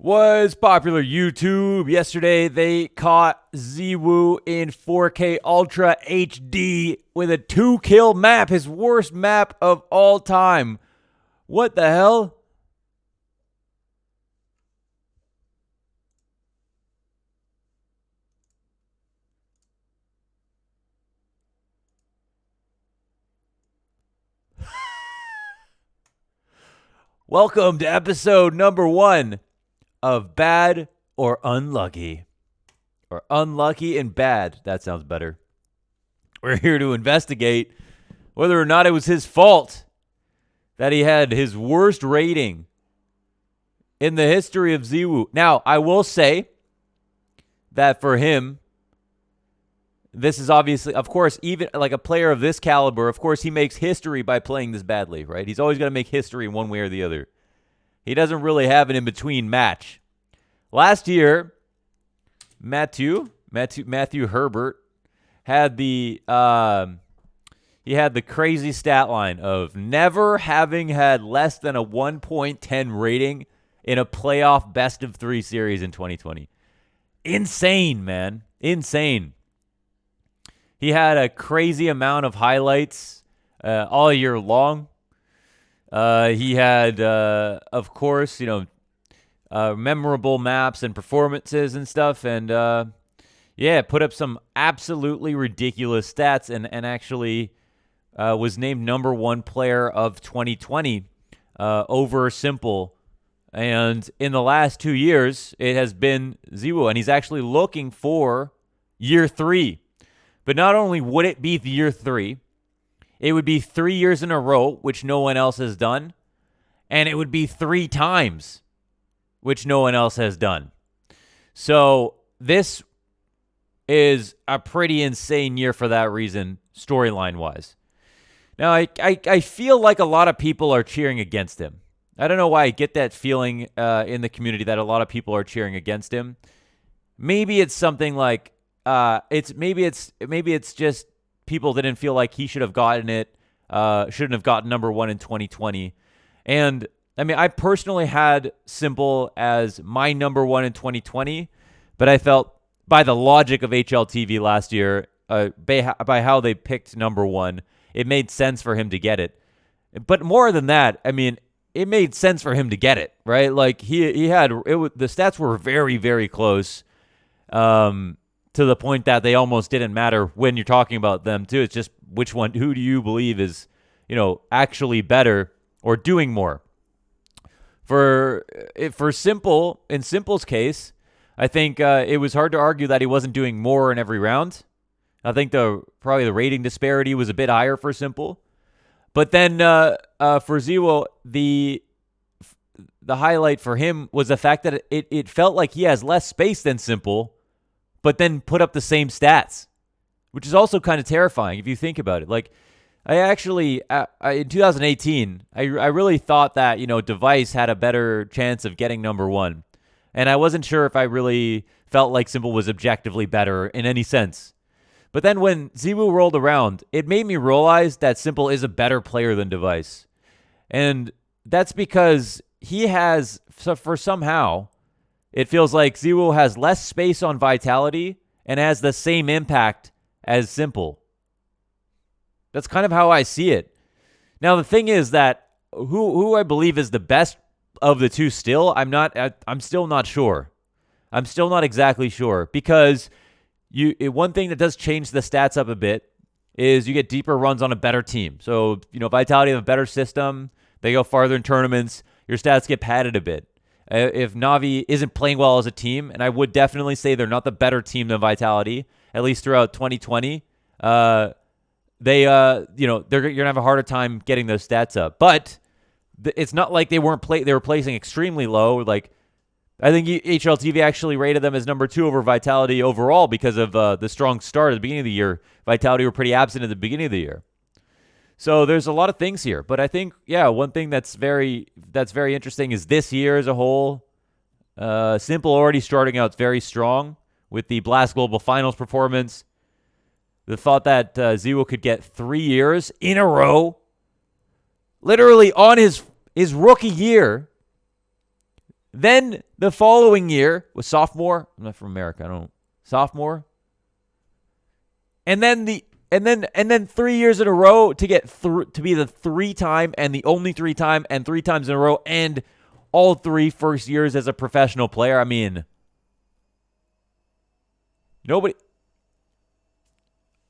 Was popular YouTube. Yesterday, they caught ZywOo in 4K Ultra HD with a 2-kill map, his worst map of all time. What the hell? Welcome to episode number 1 of Bad or Unlucky. Or Unlucky and Bad. That sounds better. We're here to investigate whether or not it was his fault that he had his worst rating in the history of ZywOo. Now, I will say that for him, this is obviously, of course, even like a player of this caliber, of course, he makes history by playing this badly, right? He's always going to make history in one way or the other. He doesn't really have an in-between match. Last year, Matthew Herbert had the crazy stat line of never having had less than a 1.10 rating in a playoff best-of-3 series in 2020. Insane, man. Insane. He had a crazy amount of highlights all year long. He had, of course, memorable maps and performances and stuff. And, put up some absolutely ridiculous stats and actually was named number 1 player of 2020 over Simple. And in the last 2 years, it has been ZywOo. And he's actually looking for year 3. But not only would it be the year 3, it would be 3 years in a row, which no one else has done. And it would be 3 times, which no one else has done. So this is a pretty insane year for that reason, storyline-wise. Now, I feel like a lot of people are cheering against him. I don't know why I get that feeling in the community that a lot of people are cheering against him. Maybe it's something like, maybe it's just people didn't feel like he should have gotten it, shouldn't have gotten number 1 in 2020. And I mean, I personally had Simple as my number 1 in 2020, but I felt by the logic of HLTV last year, by how they picked number 1, it made sense for him to get it. But more than that, I mean, it made sense for him to get it, right? Like he had it. The stats were very, very close. To the point that they almost didn't matter when you're talking about them too. It's just who do you believe is, actually better or doing more? For Simple, in Simple's case, I think it was hard to argue that he wasn't doing more in every round. I think probably the rating disparity was a bit higher for Simple. But then for ZywOo, the highlight for him was the fact that it felt like he has less space than Simple, but then put up the same stats, which is also kind of terrifying if you think about it. Like, I actually, in 2018, I really thought that, Device had a better chance of getting number 1. And I wasn't sure if I really felt like Simple was objectively better in any sense. But then when ZywOo rolled around, it made me realize that Simple is a better player than Device. And that's because somehow, it feels like ZywOo has less space on Vitality and has the same impact as Simple. That's kind of how I see it. Now, the thing is that who I believe is the best of the two still, I'm still not sure. I'm still not exactly sure because one thing that does change the stats up a bit is you get deeper runs on a better team. So, Vitality have a better system. They go farther in tournaments. Your stats get padded a bit. If Na'Vi isn't playing well as a team, and I would definitely say they're not the better team than Vitality, at least throughout 2020, they're gonna have a harder time getting those stats up. But it's not like they were placing extremely low. Like, I think HLTV actually rated them as number 2 over Vitality overall because of the strong start at the beginning of the year. Vitality were pretty absent at the beginning of the year. So there's a lot of things here, but I think, one thing that's very interesting is this year as a whole. Simple already starting out very strong with the Blast Global Finals performance. The thought that ZywOo could get 3 years in a row, literally on his rookie year, Then the following year was sophomore. I'm not from America. I don't sophomore. And then 3 years in a row to get to be the 3-time and the only 3-time and 3 times in a row and all 3 first years as a professional player. I mean, nobody.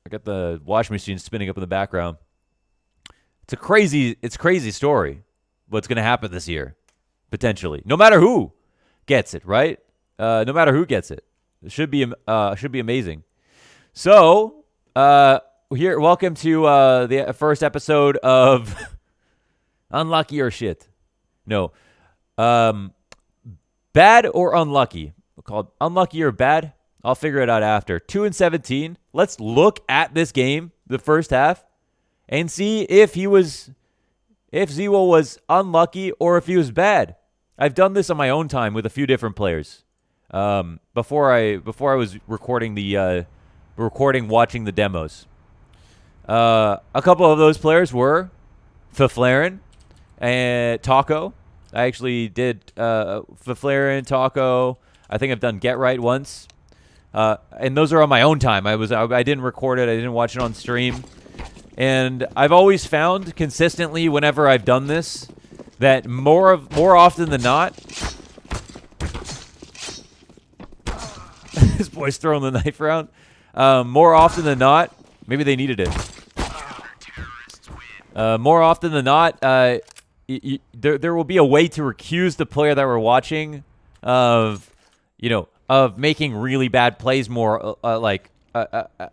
I got the washing machine spinning up in the background. It's a crazy story. What's going to happen this year, potentially? No matter who gets it, right? No matter who gets it, it should be amazing. So, here, welcome to the first episode of Unlucky or Shit. No, bad or unlucky. We'll call it unlucky or bad. I'll figure it out after. 2-17. Let's look at this game, the first half, and see if ZywOo was unlucky or if he was bad. I've done this on my own time with a few different players. Before I was watching the demos. A couple of those players were Faflaren and Taco. I actually did Faflaren, Taco. I think I've done Get Right once. And those are on my own time. I didn't record it. I didn't watch it on stream. And I've always found consistently whenever I've done this that more often than not, this boy's throwing the knife around. More often than not, maybe they needed it. More often than not, there will be a way to accuse the player that we're watching of making really bad plays more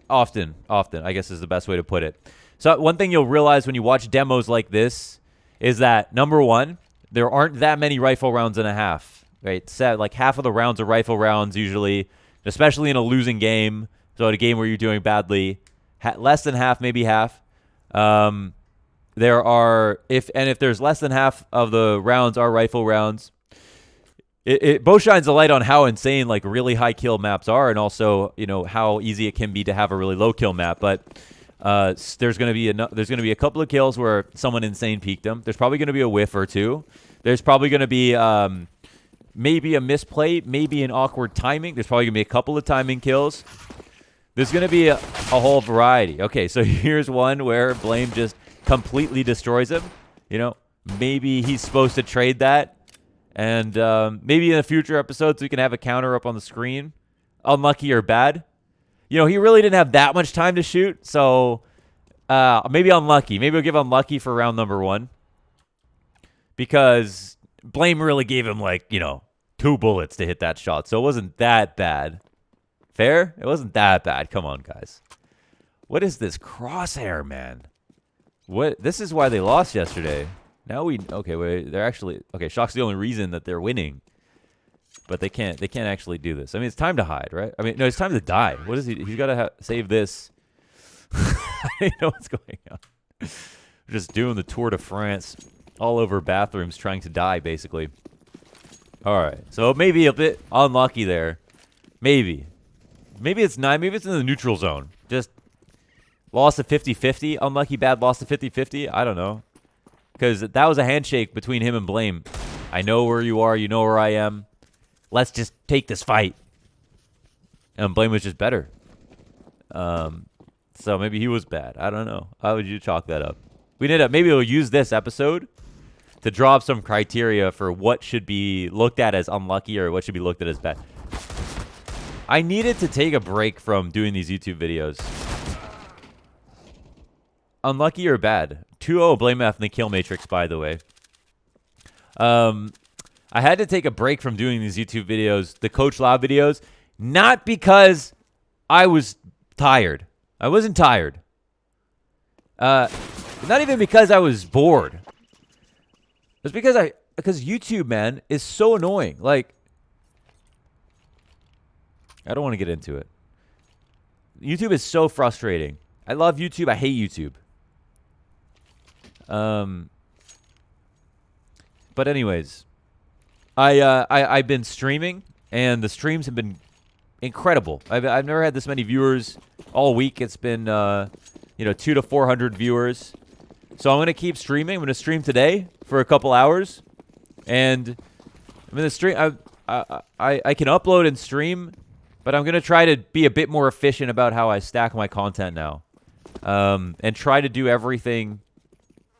often, I guess is the best way to put it. So one thing you'll realize when you watch demos like this is that, number one, there aren't that many rifle rounds and a half, right? Like half of the rounds are rifle rounds usually, especially in a losing game. So in a game where you're doing badly, less than half, maybe half. If there's less than half of the rounds are rifle rounds, it both shines a light on how insane like really high kill maps are, and also how easy it can be to have a really low kill map. But there's gonna be a couple of kills where someone insane peeked them. There's probably gonna be a whiff or two. There's probably gonna be maybe a misplay, maybe an awkward timing. There's probably gonna be a couple of timing kills. There's gonna be a whole variety. Okay, so here's one where Blame just completely destroys him. Maybe he's supposed to trade that. And maybe in the future episodes, we can have a counter up on the screen. Unlucky or bad. He really didn't have that much time to shoot. So maybe unlucky. Maybe we'll give unlucky for round number 1. Because Blame really gave him 2 bullets to hit that shot. So it wasn't that bad. Fair? It wasn't that bad. Come on, guys. What is this crosshair, man? This is why they lost yesterday. Now they're actually Shock's the only reason that they're winning. But they can't actually do this. I mean, it's time to hide, right? I mean, no, it's time to die. What is he? He's got to save this. I don't know what's going on. We're just doing the Tour de France all over bathrooms trying to die, basically. All right. So maybe a bit unlucky there. Maybe it's 9. Maybe it's in the neutral zone. Just lost a 50-50. Unlucky bad lost a 50-50. I don't know. Because that was a handshake between him and Blame. I know where you are. You know where I am. Let's just take this fight. And Blame was just better. So maybe he was bad. I don't know. How would you chalk that up? Maybe we'll use this episode to draw up some criteria for what should be looked at as unlucky or what should be looked at as bad. I needed to take a break from doing these YouTube videos. Unlucky or bad? 2-0 Blame F in the kill matrix, by the way. I had to take a break from doing these YouTube videos, the Coach Loud videos, not because I was tired. I wasn't tired. Not even because I was bored. It's because YouTube, man, is so annoying. Like, I don't want to get into it. YouTube is so frustrating. I love YouTube. I hate YouTube. But anyways, I've been streaming, and the streams have been incredible. I've never had this many viewers all week. It's been 200 to 400 viewers. So I'm gonna keep streaming. I'm gonna stream today for a couple hours, and I mean, the stream, I can upload and stream, but I'm going to try to be a bit more efficient about how I stack my content now. And try to do everything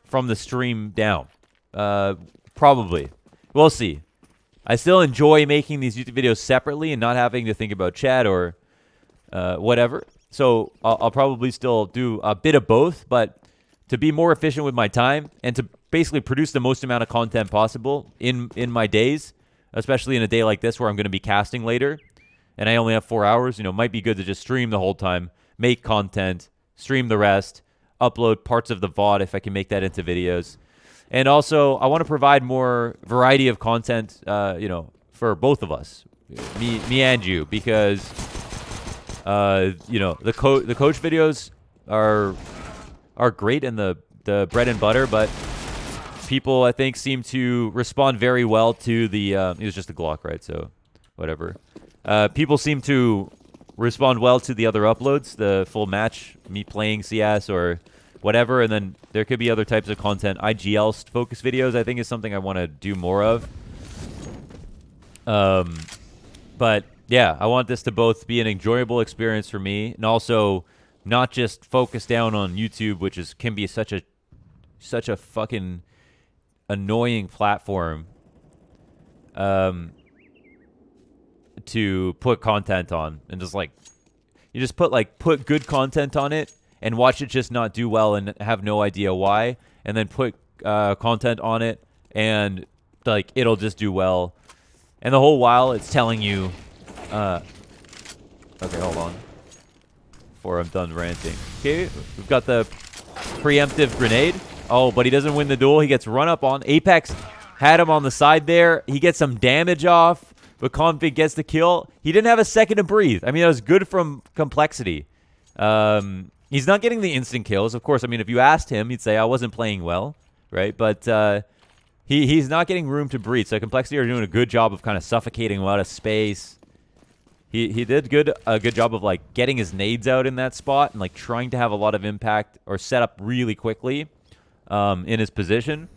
from the stream down. Probably. We'll see. I still enjoy making these YouTube videos separately and not having to think about chat or whatever. So I'll probably still do a bit of both, but to be more efficient with my time and to basically produce the most amount of content possible in my days, especially in a day like this where I'm going to be casting later and I only have 4 hours, you know, it might be good to just stream the whole time, make content, stream the rest, upload parts of the VOD if I can make that into videos. And also, I want to provide more variety of content, you know, for both of us, me and you, because, you know, the coach videos are great and the bread and butter, but people, I think, seem to respond very well to the, it was just a Glock, right? So, whatever. People seem to respond well to the other uploads, the full match, me playing CS or whatever, and then there could be other types of content. IGL focus videos, I think, is something I want to do more of. But yeah, I want this to both be an enjoyable experience for me and also not just focus down on YouTube, which can be such a fucking annoying platform to put content on, and just like you just put good content on it and watch it just not do well and have no idea why, and then put content on it and like it'll just do well, and the whole while it's telling you okay, hold on before I'm done ranting. Okay, we've got the preemptive grenade. Oh, but he doesn't win the duel. He gets run up on. Apex had him on the side there. He gets some damage off, but Config gets the kill. He didn't have a second to breathe. I mean, that was good from Complexity. He's not getting the instant kills. Of course, I mean, if you asked him, he'd say, I wasn't playing well, right? But he's not getting room to breathe. So Complexity are doing a good job of kind of suffocating a lot of space. He did a good job of like getting his nades out in that spot and like trying to have a lot of impact or set up really quickly in his position,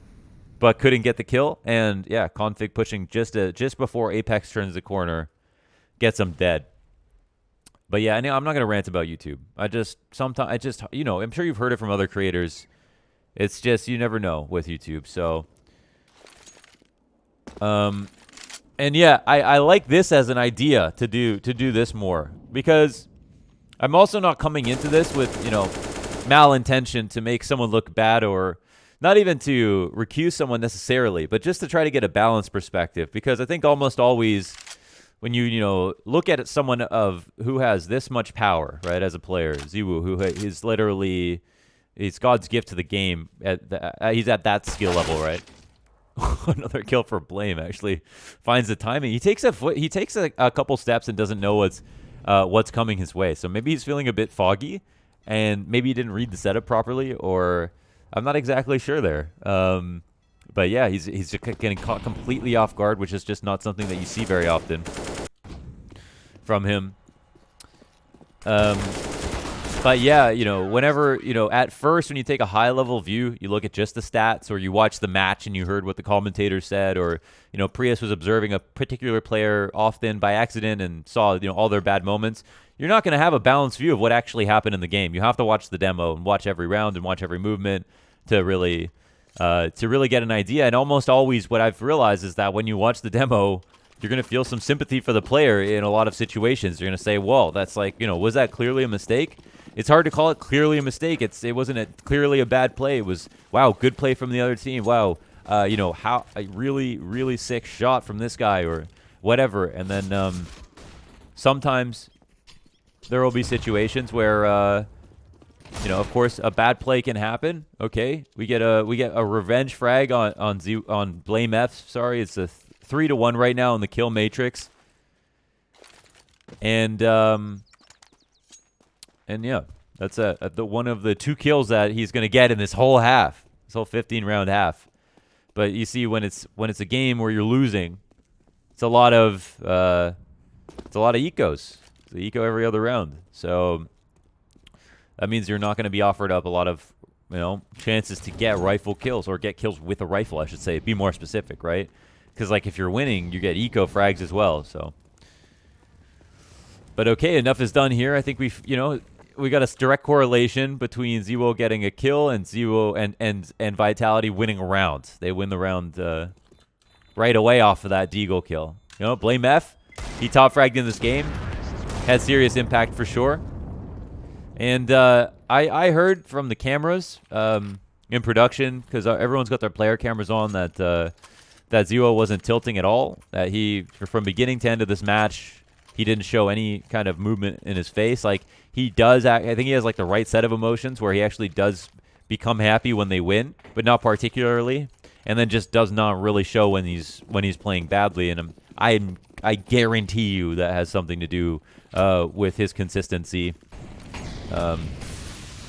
but couldn't get the kill. And yeah, Config pushing just before Apex turns the corner, gets him dead. But yeah, I'm not going to rant about YouTube. Sometimes you know, I'm sure you've heard it from other creators. It's just, you never know with YouTube. So, and yeah, I like this as an idea to do this more, because I'm also not coming into this with, you know, malintention to make someone look bad, or not even to recuse someone necessarily, but just to try to get a balanced perspective. Because I think almost always when you know, look at someone who has this much power, right, as a player, ZywOo, who is literally, he's God's gift to the game. He's at that skill level, right? Another kill for Blame, actually finds the timing. He takes a couple steps and doesn't know what's coming his way. So maybe he's feeling a bit foggy, and maybe he didn't read the setup properly, or I'm not exactly sure there. But yeah, he's just getting caught completely off guard, which is just not something that you see very often from him. But yeah, you know, whenever, you know, at first when you take a high-level view, you look at just the stats, or you watch the match and you heard what the commentator said, or, you know, Prius was observing a particular player often by accident and saw, you know, all their bad moments. You're not going to have a balanced view of what actually happened in the game. You have to watch the demo and watch every round and watch every movement to really get an idea. And almost always what I've realized is that when you watch the demo, you're going to feel some sympathy for the player in a lot of situations. You're going to say, whoa, that's like, you know, was that clearly a mistake? It's hard to call it clearly a mistake. It wasn't clearly a bad play. It was, wow, good play from the other team. Wow, you know, how a really, really sick shot from this guy or whatever. And then sometimes there will be situations where, you know, of course, a bad play can happen. Okay, we get a revenge frag on Blame F. Sorry, it's a 3-1 right now in the kill matrix. And yeah, that's one of the 2 kills that he's going to get in this whole half, this whole 15-round half. But you see, when it's a game where you're losing, it's a lot of ecos. It's an eco every other round. So that means you're not going to be offered up a lot of, you know, chances to get rifle kills, or get kills with a rifle, I should say. Be more specific, right? Because, like, if you're winning, you get eco frags as well, so. But okay, enough is done here. I think we've, we got a direct correlation between ZywOo getting a kill and ZywOo and Vitality winning a round. They win the round right away off of that Deagle kill. Blame F. He top fragged in this game. Had serious impact for sure. And I heard from the cameras in production, because everyone's got their player cameras on, that ZywOo wasn't tilting at all. That he, from beginning to end of this match, he didn't show any kind of movement in his face. Like, he does act, I think he has like the right set of emotions where he actually does become happy when they win, but not particularly, and then just does not really show when he's playing badly. And I guarantee you that has something to do with his consistency.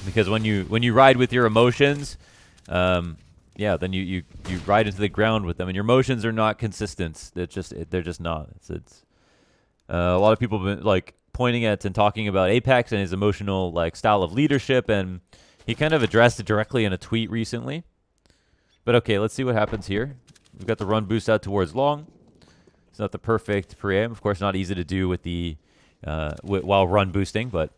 Because when you ride with your emotions, then you ride into the ground with them, and your emotions are not consistent. They're just not. It's a lot of people have been like pointing at and talking about Apex and his emotional like style of leadership, and he kind of addressed it directly in a tweet recently. But okay, let's see what happens here. We've got the run boost out towards long. It's not the perfect pre-aim, of course, not easy to do with the while run boosting, but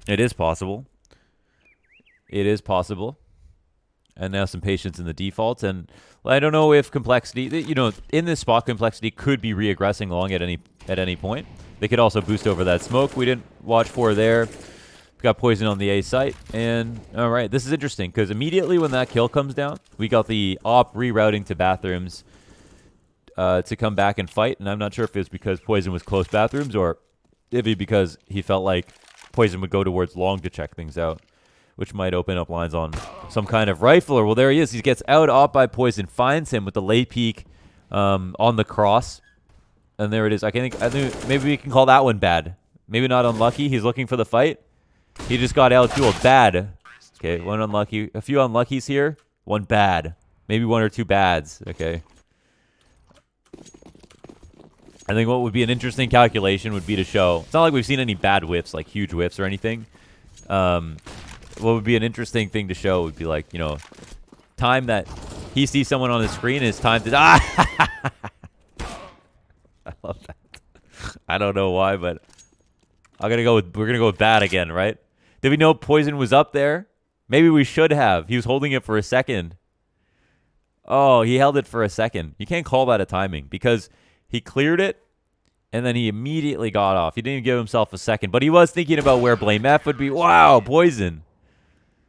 it is possible. It is possible. And now some patience in the defaults. And I don't know if complexity, in this spot, complexity could be re-aggressing long at any point. They could also boost over that smoke we didn't watch for there. Got poison on the A site. And all right, this is interesting because immediately when that kill comes down, we got the op rerouting to bathrooms to come back and fight. And I'm not sure if it's because poison was close bathrooms or if it because he felt like poison would go towards long to check things out, which might open up lines on some kind of rifler. Well, there he is. He gets out op by poison, finds him with the late peek on the cross. And there it is. I think maybe we can call that one bad. Maybe not unlucky. He's looking for the fight. He just got out-dueled. Bad. Okay, one unlucky. A few unluckies here. One bad. Maybe one or two bads. Okay. I think what would be an interesting calculation would be to show. It's not like we've seen any bad whiffs, like huge whiffs or anything. What would be an interesting thing to show would be like, time that he sees someone on the screen is time to... I love that. I don't know why, but we're gonna go with bad again, right? Did we know poison was up there? Maybe we should have. He was holding it for a second. Oh, he held it for a second. You can't call that a timing because he cleared it and then he immediately got off. He didn't even give himself a second, but he was thinking about where Blame F would be. Wow, poison.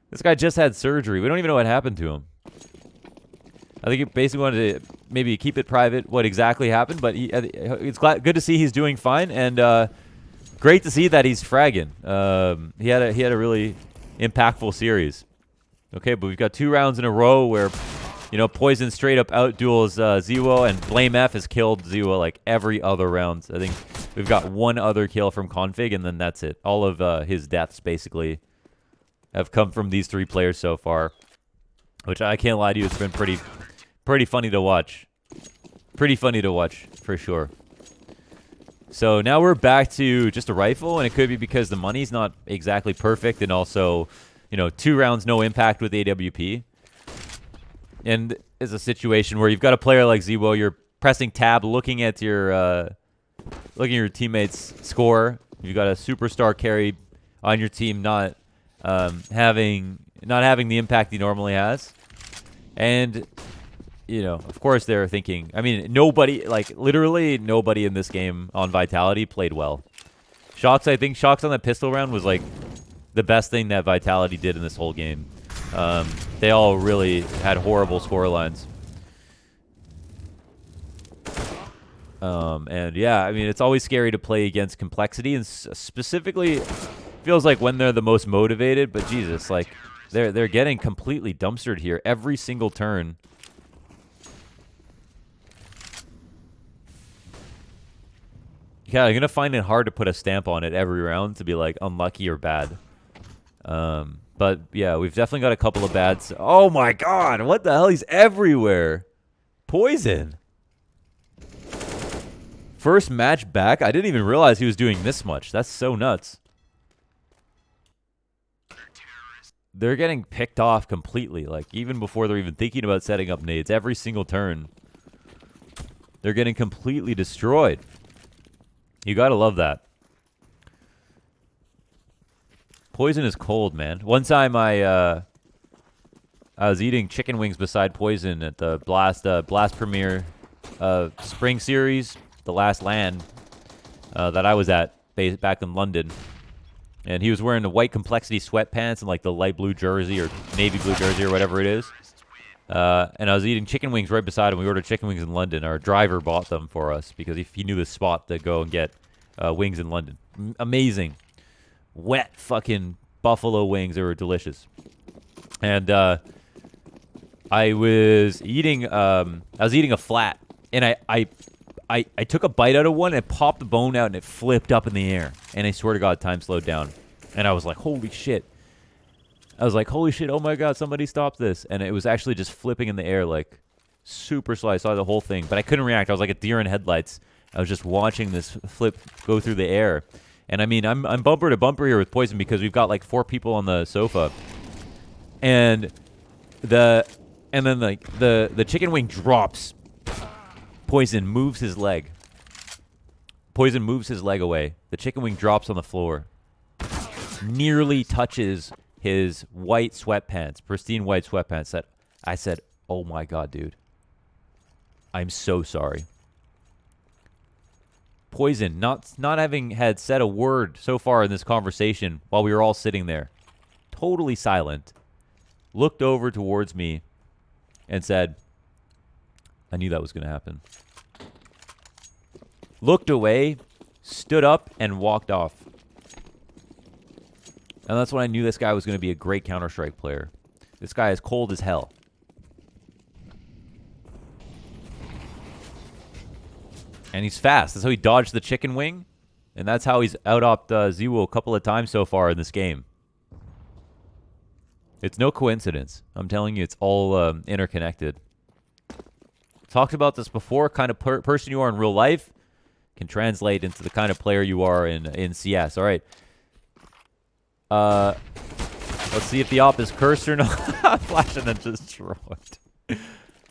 This guy just had surgery. We don't even know what happened to him. I think he basically wanted to maybe keep it private what exactly happened, but it's good to see he's doing fine, and great to see that he's fragging. He had a really impactful series. Okay, but we've got 2 rounds in a row where, poison straight up out-duels ZywOo, and Blame F has killed ZywOo like every other round. I think we've got one other kill from Config, and then that's it. All of his deaths basically have come from these 3 players so far, which I can't lie to you, it's been pretty funny to watch. Pretty funny to watch, for sure. So now we're back to just a rifle, and it could be because the money's not exactly perfect, and also, 2 rounds no impact with AWP. And it's a situation where you've got a player like ZywOo, you're pressing tab, looking at your teammates' score. You've got a superstar carry on your team, not having the impact he normally has, and of course they're thinking. I mean, literally nobody in this game on Vitality played well. Shocks, I think Shocks on that pistol round was like the best thing that Vitality did in this whole game. They all really had horrible score lines. And yeah, I mean, it's always scary to play against complexity, and specifically feels like when they're the most motivated, but Jesus, like they're getting completely dumpstered here every single turn. Yeah, I'm gonna find it hard to put a stamp on it every round to be like unlucky or bad. But yeah, we've definitely got a couple of bads. Oh my god, what the hell? He's everywhere. Poison. First match back? I didn't even realize he was doing this much. That's so nuts. they're getting picked off completely. Like, even before they're even thinking about setting up nades, every single turn, they're getting completely destroyed. You gotta love that. Poison is cold, man. One time I was eating chicken wings beside Poison at the Blast Premier Spring Series, the last LAN that I was at back in London. And he was wearing the white Complexity sweatpants and like the light blue jersey or navy blue jersey or whatever it is. And I was eating chicken wings right beside him. We ordered chicken wings in London. Our driver bought them for us because he knew the spot to go and get wings in London. Amazing. Wet fucking buffalo wings. They were delicious. And I was eating a flat, and I took a bite out of one and popped the bone out and it flipped up in the air. And I swear to God, time slowed down. And I was like, holy shit. Oh my God, somebody stop this. And it was actually just flipping in the air like super slow. I saw the whole thing, but I couldn't react. I was like a deer in headlights. I was just watching this flip go through the air. And I mean, I'm bumper to bumper here with Poison because we've got like 4 people on the sofa. And then the chicken wing drops. Poison moves his leg. Poison moves his leg away. The chicken wing drops on the floor. Nearly touches his white sweatpants, pristine white sweatpants. That I said, oh my God, dude. I'm so sorry. Poison, not having had said a word so far in this conversation while we were all sitting there, totally silent, looked over towards me and said, I knew that was going to happen. Looked away, stood up, and walked off. And that's when I knew this guy was going to be a great Counter-Strike player. This guy is cold as hell. And he's fast. That's how he dodged the chicken wing. And that's how he's out-opped ZywOo a couple of times so far in this game. It's no coincidence. I'm telling you, it's all interconnected. Talked about this before. Kind of person you are in real life can translate into the kind of player you are in CS. All right. Let's see if the op is cursed or not. Flash and then destroyed. Dude,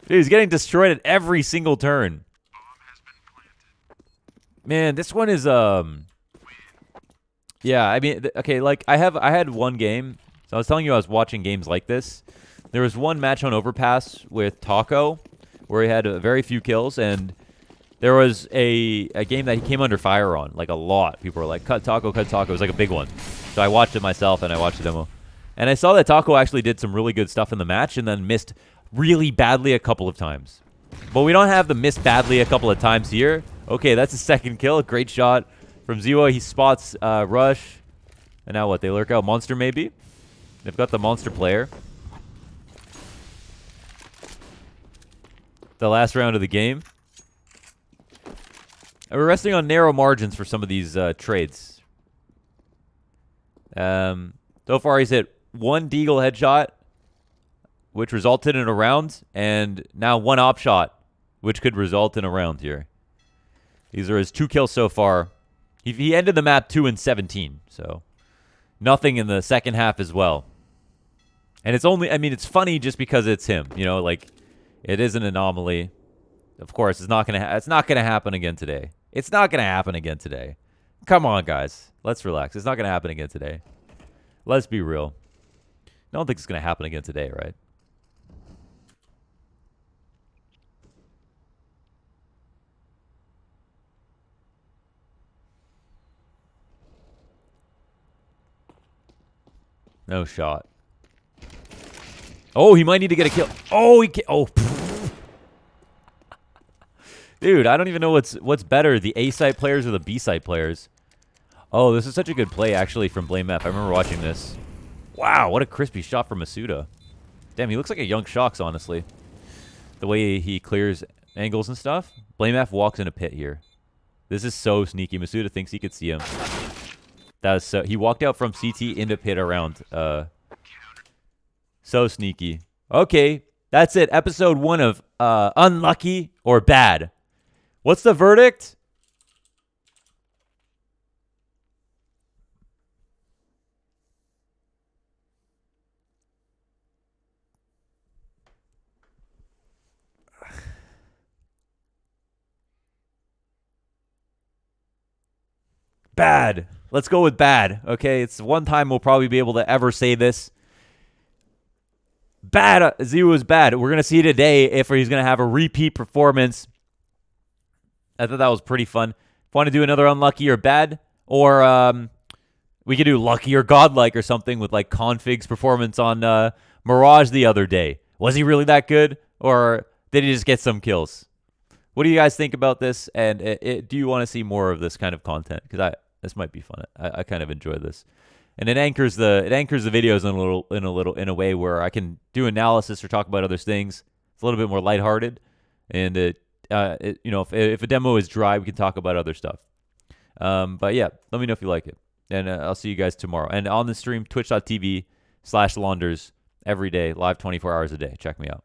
he's getting destroyed at every single turn. Man, this one is yeah, I mean, okay, like I had one game. So I was telling you I was watching games like this. There was one match on Overpass with Taco where he had very few kills, and there was a game that he came under fire on, like a lot. People were like, cut Taco, cut Taco. It was like a big one. So I watched it myself, and I watched the demo. And I saw that Taco actually did some really good stuff in the match and then missed really badly a couple of times. But we don't have the miss badly a couple of times here. Okay, that's a second kill. Great shot from ZywOo. He spots Rush. And now what? They lurk out Monster maybe? They've got the Monster player. The last round of the game. And we're resting on narrow margins for some of these trades. So far he's hit 1 Deagle headshot, which resulted in a round, and now 1 op shot, which could result in a round here. These are his 2 kills so far. He ended the map 2-17, so nothing in the second half as well. And it's only, I mean, it's funny just because it's him, you know, like it is an anomaly. Of course, it's not gonna happen again today. It's not gonna happen again today. Come on, guys, let's relax. It's not gonna happen again today. Let's be real. I don't think it's gonna happen again today, right? No shot. Oh, he might need to get a kill. Oh, he can't. Oh, dude, I don't even know what's better, the A site players or the B site players. Oh, this is such a good play actually from Blame F. I remember watching this. Wow, what a crispy shot from Masuda. Damn, he looks like a young Shocks, honestly. The way he clears angles and stuff. Blame F walks in a pit here. This is so sneaky. Masuda thinks he could see him. That was so. He walked out from CT into pit around. So sneaky. Okay, that's it. Episode 1 of Unlucky or Bad. What's the verdict? Bad. Let's go with bad. Okay, it's one time we'll probably be able to ever say this. Bad. ZywOo is bad. We're going to see today if he's going to have a repeat performance. I thought that was pretty fun. Want to do another unlucky or bad? Or we could do lucky or godlike or something with like Config's performance on Mirage the other day. Was he really that good? Or did he just get some kills? What do you guys think about this? And do you want to see more of this kind of content? Because this might be fun. I kind of enjoy this. And it anchors the videos in a way where I can do analysis or talk about other things. It's a little bit more lighthearted, and if a demo is dry, we can talk about other stuff. But yeah, let me know if you like it, and I'll see you guys tomorrow. And on the stream, twitch.tv/launders every day, live 24 hours a day. Check me out.